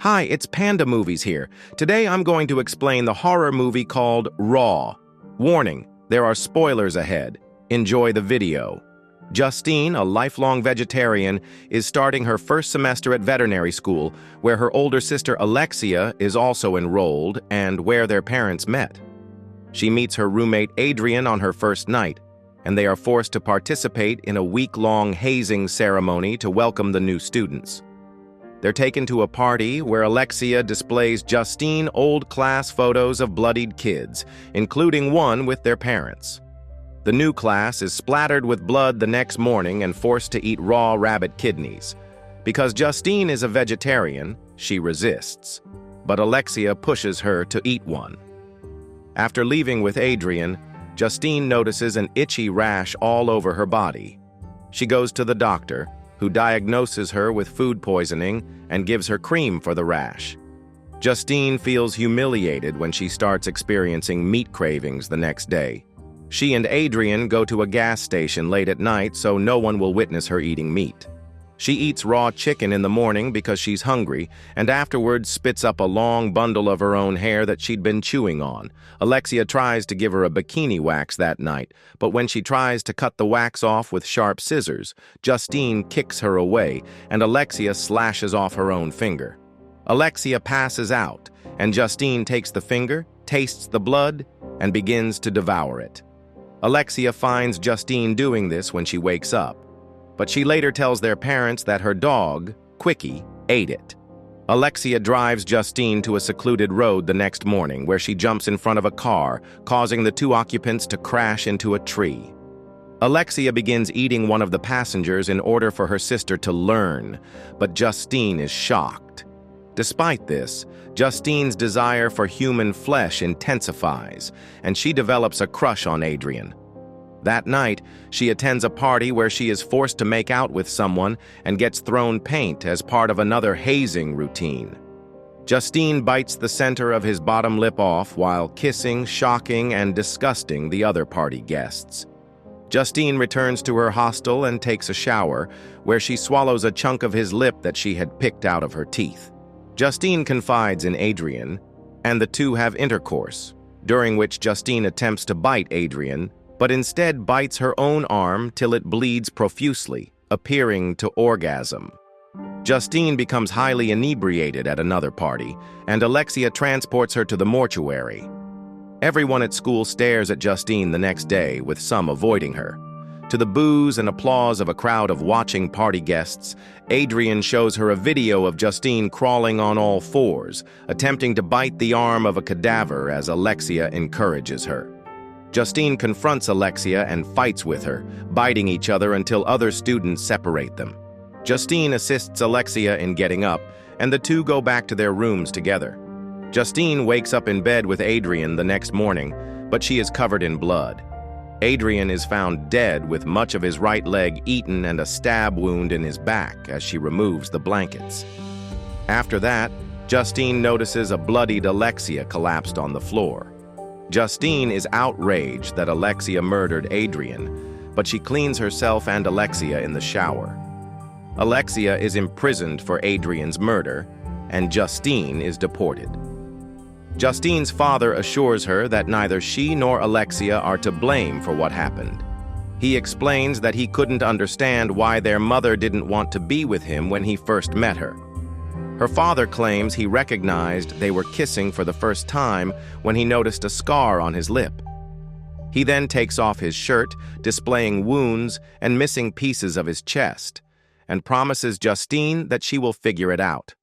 Hi, it's Panda Movies here. Today I'm going to explain the horror movie called Raw. Warning, there are spoilers ahead. Enjoy the video. Justine, a lifelong vegetarian, is starting her first semester at veterinary school, where her older sister Alexia is also enrolled and where their parents met. She meets her roommate Adrien on her first night, and they are forced to participate in a week-long hazing ceremony to welcome the new students. They're taken to a party where Alexia displays Justine old class photos of bloodied kids, including one with their parents. The new class is splattered with blood the next morning and forced to eat raw rabbit kidneys. Because Justine is a vegetarian, she resists, but Alexia pushes her to eat one. After leaving with Adrien, Justine notices an itchy rash all over her body. She goes to the doctor, who diagnoses her with food poisoning and gives her cream for the rash. Justine feels humiliated when she starts experiencing meat cravings the next day. She and Adrien go to a gas station late at night so no one will witness her eating meat. She eats raw chicken in the morning because she's hungry, and afterwards spits up a long bundle of her own hair that she'd been chewing on. Alexia tries to give her a bikini wax that night, but when she tries to cut the wax off with sharp scissors, Justine kicks her away, and Alexia slashes off her own finger. Alexia passes out, and Justine takes the finger, tastes the blood, and begins to devour it. Alexia finds Justine doing this when she wakes up, but she later tells their parents that her dog, Quicky, ate it. Alexia drives Justine to a secluded road the next morning where she jumps in front of a car, causing the two occupants to crash into a tree. Alexia begins eating one of the passengers in order for her sister to learn, but Justine is shocked. Despite this, Justine's desire for human flesh intensifies, and she develops a crush on Adrien. That night, she attends a party where she is forced to make out with someone and gets thrown paint as part of another hazing routine. Justine bites the center of his bottom lip off while kissing, shocking, and disgusting the other party guests. Justine returns to her hostel and takes a shower, where she swallows a chunk of his lip that she had picked out of her teeth. Justine confides in Adrien, and the two have intercourse, during which Justine attempts to bite Adrien, but instead bites her own arm till it bleeds profusely, appearing to orgasm. Justine becomes highly inebriated at another party, and Alexia transports her to the mortuary. Everyone at school stares at Justine the next day, with some avoiding her. To the boos and applause of a crowd of watching party guests, Adrien shows her a video of Justine crawling on all fours, attempting to bite the arm of a cadaver as Alexia encourages her. Justine confronts Alexia and fights with her, biting each other until other students separate them. Justine assists Alexia in getting up, and the two go back to their rooms together. Justine wakes up in bed with Adrien the next morning, but she is covered in blood. Adrien is found dead with much of his right leg eaten and a stab wound in his back as she removes the blankets. After that, Justine notices a bloodied Alexia collapsed on the floor. Justine is outraged that Alexia murdered Adrien, but she cleans herself and Alexia in the shower. Alexia is imprisoned for Adrien's murder, and Justine is deported. Justine's father assures her that neither she nor Alexia are to blame for what happened. He explains that he couldn't understand why their mother didn't want to be with him when he first met her. Her father claims he recognized they were kissing for the first time when he noticed a scar on his lip. He then takes off his shirt, displaying wounds and missing pieces of his chest, and promises Justine that she will figure it out.